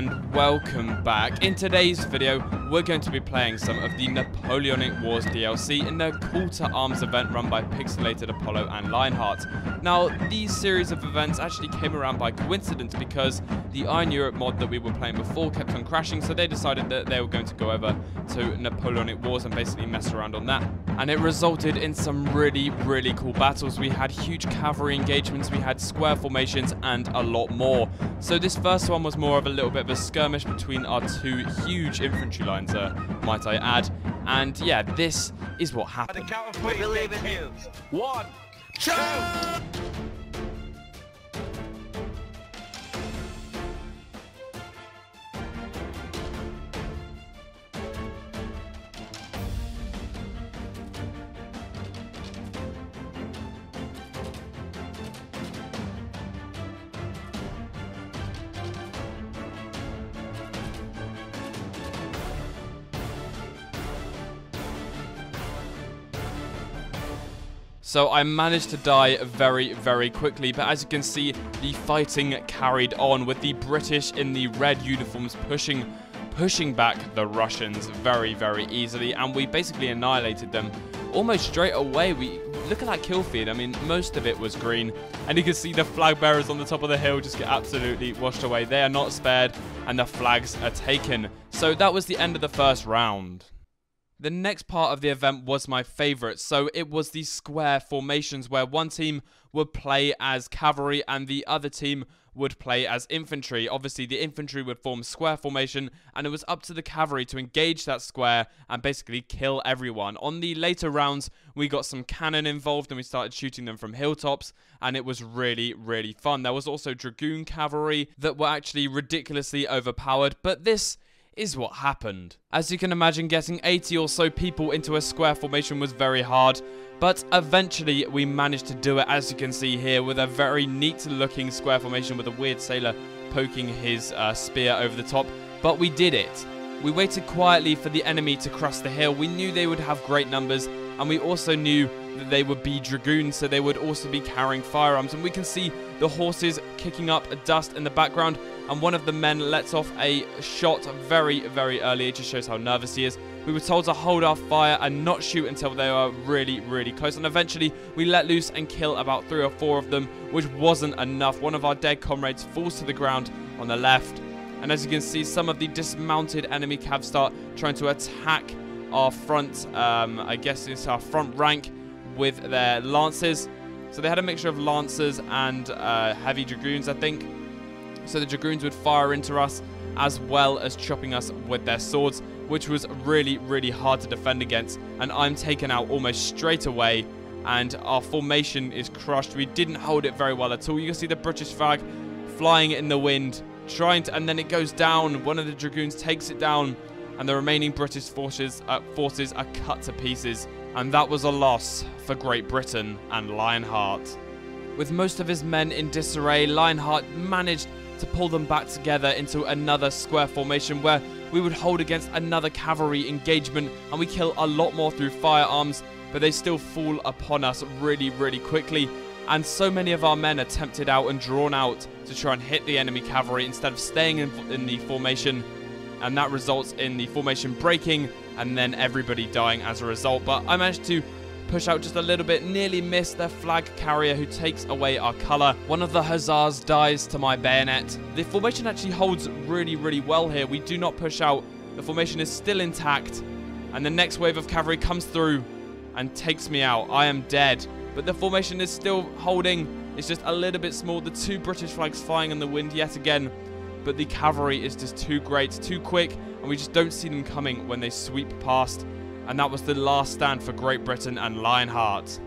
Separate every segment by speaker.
Speaker 1: and welcome back. In today's video, we're going to be playing some of the Napoleonic Wars DLC in the Call to Arms event run by Pixelated Apollo and Lionheart. Now, these series of events actually came around by coincidence because the Iron Europe mod that we were playing before kept on crashing, so they decided that they were going to go over to Napoleonic Wars and basically mess around on that. And it resulted in some really cool battles. We had huge cavalry engagements, we had square formations, and a lot more. So this first one was more of a little bit of a skirmish between our two huge infantry lines, might I add. And yeah, this is what happened.
Speaker 2: We believe in you. 1, 2.
Speaker 1: So I managed to die very quickly, but as you can see, the fighting carried on with the British in the red uniforms pushing back the Russians very easily, and we basically annihilated them almost straight away. Look at that kill feed. I mean, most of it was green, and you can see the flag bearers on the top of the hill just get absolutely washed away. They are not spared, and the flags are taken. So that was the end of the first round. The next part of the event was my favourite, so it was the square formations where one team would play as cavalry and the other team would play as infantry. Obviously, the infantry would form square formation, and it was up to the cavalry to engage that square and basically kill everyone. On the later rounds, we got some cannon involved and we started shooting them from hilltops, and it was really fun. There was also dragoon cavalry that were actually ridiculously overpowered, but this is what happened. As you can imagine, getting 80 or so people into a square formation was very hard, but eventually we managed to do it, as you can see here, with a very neat looking square formation with a weird sailor poking his spear over the top, but we did it. We waited quietly for the enemy to cross the hill. We knew they would have great numbers, and we also knew that they would be dragoons, so they would also be carrying firearms, and we can see the horses kicking up dust in the background, and one of the men lets off a shot very early. It just shows how nervous he is. We were told to hold our fire and not shoot until they were really close, and eventually we let loose and kill about 3 or 4 of them, which wasn't enough. One of our dead comrades falls to the ground on the left, and as you can see, some of the dismounted enemy cav start trying to attack our front, I guess it's our front rank, with their lances. So they had a mixture of lancers and heavy dragoons, I think. So the dragoons would fire into us as well as chopping us with their swords, which was really hard to defend against. And I'm taken out almost straight away, and our formation is crushed. We didn't hold it very well at all. You can see the British flag flying in the wind, and then it goes down. One of the dragoons takes it down, and the remaining British forces are cut to pieces. And that was a loss for Great Britain and Lionheart. With most of his men in disarray, Lionheart managed to pull them back together into another square formation where we would hold against another cavalry engagement, and we kill a lot more through firearms, but they still fall upon us really quickly, and so many of our men are tempted out and drawn out to try and hit the enemy cavalry instead of staying in the formation, and that results in the formation breaking and then everybody dying as a result. But I managed to push out just a little bit, nearly missed their flag carrier who takes away our colour. One of the hussars dies to my bayonet. The formation actually holds really well here. We do not push out. The formation is still intact, and the next wave of cavalry comes through and takes me out. I am dead, but the formation is still holding. It's just a little bit small. The 2 British flags flying in the wind yet again, but the cavalry is just too great, too quick, and we just don't see them coming when they sweep past. And that was the last stand for Great Britain and Lionheart.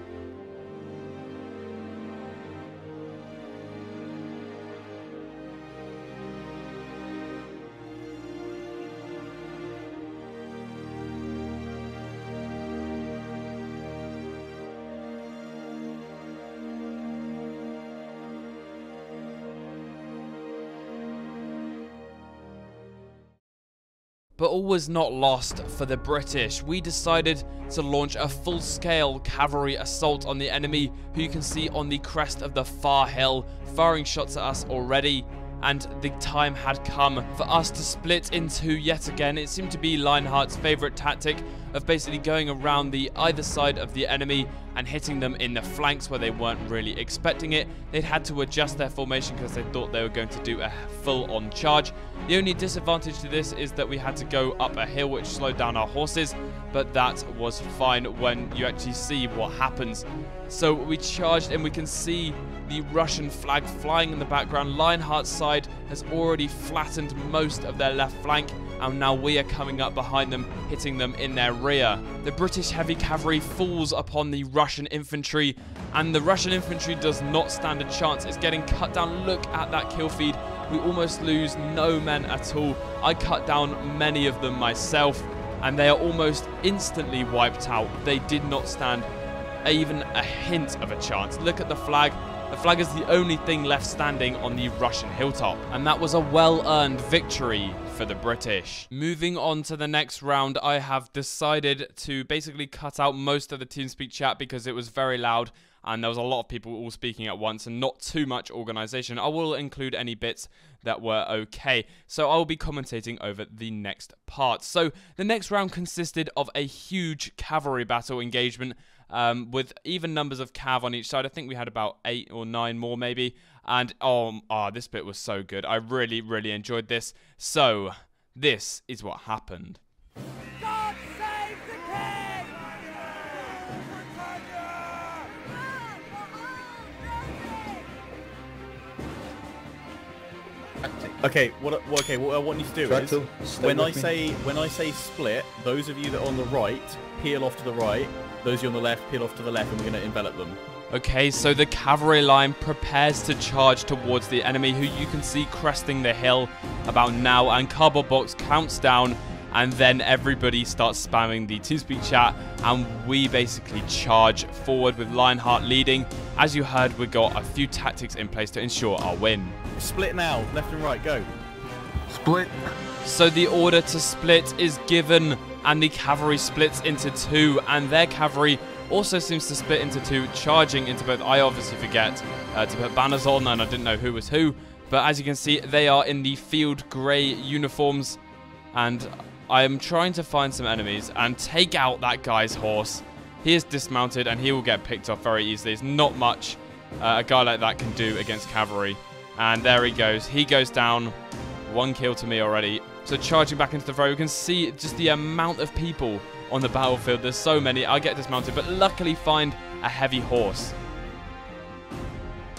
Speaker 1: But all was not lost for the British. We decided to launch a full-scale cavalry assault on the enemy, who you can see on the crest of the far hill, firing shots at us already. and the time had come for us to split in two yet again. It seemed to be Lionheart's favorite tactic of basically going around the either side of the enemy and hitting them in the flanks where they weren't really expecting it. They'd had to adjust their formation because they thought they were going to do a full-on charge. The only disadvantage to this is that we had to go up a hill, which slowed down our horses, but that was fine when you actually see what happens. So we charged, and we can see the Russian flag flying in the background. Lionheart's side has already flattened most of their left flank, and now we are coming up behind them, hitting them in their rear. The British heavy cavalry falls upon the Russian infantry, and the Russian infantry does not stand a chance. It's getting cut down. Look at that kill feed. We almost lose no men at all. I cut down many of them myself, and they are almost instantly wiped out. They did not stand even a hint of a chance. Look at the flag. The flag is the only thing left standing on the Russian hilltop, and that was a well-earned victory for the British. Moving on to the next round, I have decided to basically cut out most of the TeamSpeak chat because it was very loud and there was a lot of people all speaking at once and not too much organization. I will include any bits that were okay. So I will be commentating over the next part. So the next round consisted of a huge cavalry battle engagement with even numbers of cav on each side. I think we had about 8 or 9 more maybe. And this bit was so good. I really, really enjoyed this. So this is what happened.
Speaker 2: God save the king!
Speaker 3: Okay, what I want you to do is when I say split, those of you that are on the right peel off to the right, those of you on the left peel off to the left, and we're going to envelop them.
Speaker 1: Okay, so the cavalry line prepares to charge towards the enemy, who you can see cresting the hill about now, and Cardboard Box counts down, and then everybody starts spamming the TeamSpeak chat, and we basically charge forward with Lionheart leading. As you heard, we got a few tactics in place to ensure our win.
Speaker 3: Split now, left and right, go.
Speaker 4: Split.
Speaker 1: So the order to split is given, and the cavalry splits into 2, and their cavalry also seems to split into 2, charging into both. I obviously forget to put banners on, and I didn't know who was who, but as you can see, they are in the field grey uniforms, and I am trying to find some enemies and take out that guy's horse. He is dismounted, and he will get picked off very easily. There's not much a guy like that can do against cavalry. And there he goes. He goes down. 1 kill to me already. So charging back into the fray, we can see just the amount of people on the battlefield. There's so many. I get dismounted, but luckily find a heavy horse.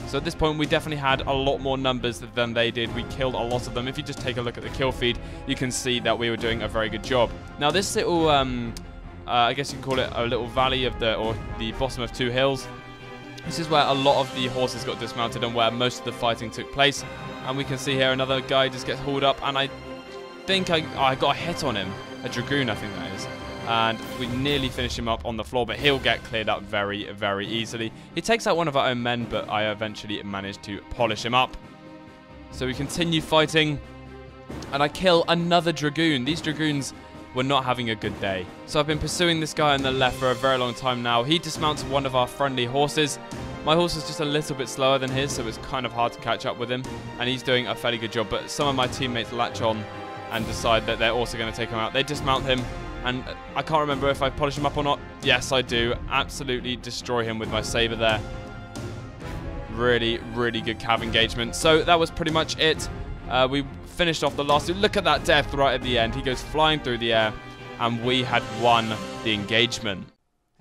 Speaker 1: So at this point, we definitely had a lot more numbers than they did. We killed a lot of them. If you just take a look at the kill feed, you can see that we were doing a very good job. Now this little, I guess you can call it a little valley of or the bottom of 2 hills. This is where a lot of the horses got dismounted and where most of the fighting took place. And we can see here another guy just gets hauled up, and I think I got a hit on him. A dragoon, I think that is. And we nearly finish him up on the floor, but he'll get cleared up very, very easily. He takes out one of our own men, but I eventually managed to polish him up. So we continue fighting, and I kill another dragoon. These dragoons were not having a good day. So I've been pursuing this guy on the left for a very long time now. He dismounts one of our friendly horses. My horse is just a little bit slower than his, so it's kind of hard to catch up with him. And he's doing a fairly good job, but some of my teammates latch on and decide that they're also going to take him out. They dismount him, and I can't remember if I polish him up or not. Yes, I do. Absolutely destroy him with my saber there. Really, really good cav engagement. So that was pretty much it. We finished off the last two. Look at that death right at the end. He goes flying through the air, and we had won the engagement.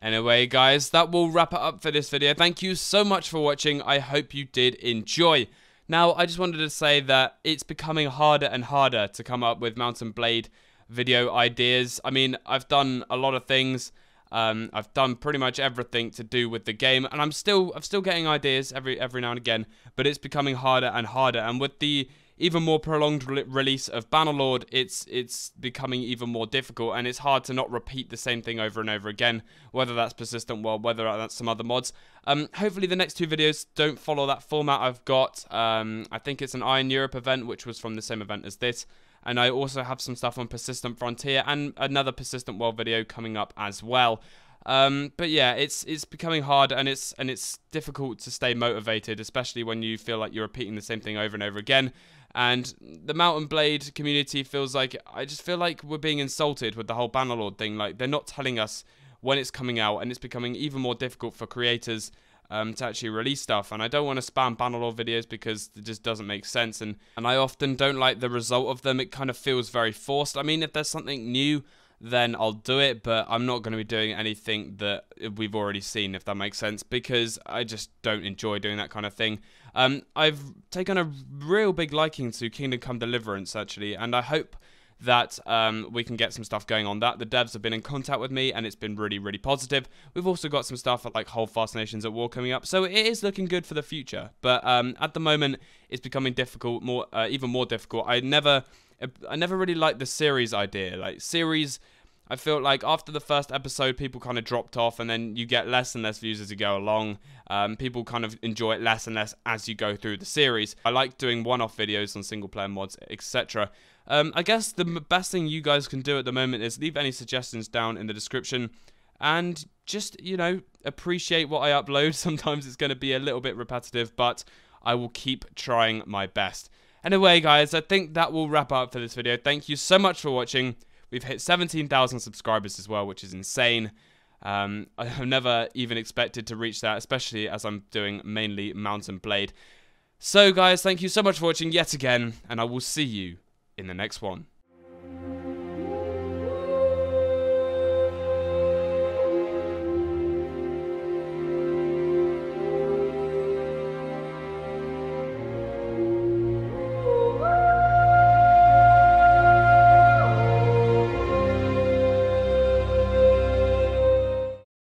Speaker 1: Anyway, guys, that will wrap it up for this video. Thank you so much for watching. I hope you did enjoy. Now, I just wanted to say that it's becoming harder and harder to come up with Mount and Blade video ideas. I mean, I've done a lot of things. I've done pretty much everything to do with the game, and I'm still getting ideas every now and again, but it's becoming harder and harder. And with the even more prolonged release of Bannerlord, it's becoming even more difficult, and it's hard to not repeat the same thing over and over again, whether that's Persistent World, whether that's some other mods. Hopefully the next 2 videos don't follow that format. I've got, I think it's an Iron Europe event, which was from the same event as this, and I also have some stuff on Persistent Frontier and another Persistent World video coming up as well. But yeah, it's becoming hard, and it's difficult to stay motivated, especially when you feel like you're repeating the same thing over and over again. And the Mountain Blade community feels like, I just feel like we're being insulted with the whole Bannerlord thing. Like, they're not telling us when it's coming out, and it's becoming even more difficult for creators to actually release stuff. And I don't want to spam Bannerlord videos because it just doesn't make sense, and I often don't like the result of them. It kind of feels very forced. I mean, if there's something new, then I'll do it, but I'm not going to be doing anything that we've already seen, if that makes sense, because I just don't enjoy doing that kind of thing. I've taken a real big liking to Kingdom Come Deliverance, actually, and I hope that we can get some stuff going on that. The devs have been in contact with me, and it's been really, really positive. We've also got some stuff like Hold Fast Nations at War coming up, so it is looking good for the future. But at the moment, it's becoming difficult, even more difficult. I never really liked the series idea. Like, series, I feel like after the first episode, people kind of dropped off, and then you get less and less views as you go along. People kind of enjoy it less and less as you go through the series. I like doing one-off videos on single-player mods, etc. I guess the best thing you guys can do at the moment is leave any suggestions down in the description, and just, you know, appreciate what I upload. Sometimes it's going to be a little bit repetitive, but I will keep trying my best. Anyway, guys, I think that will wrap up for this video. Thank you so much for watching. We've hit 17,000 subscribers as well, which is insane. I have never even expected to reach that, especially as I'm doing mainly Mountain Blade. So, guys, thank you so much for watching yet again, and I will see you in the next one.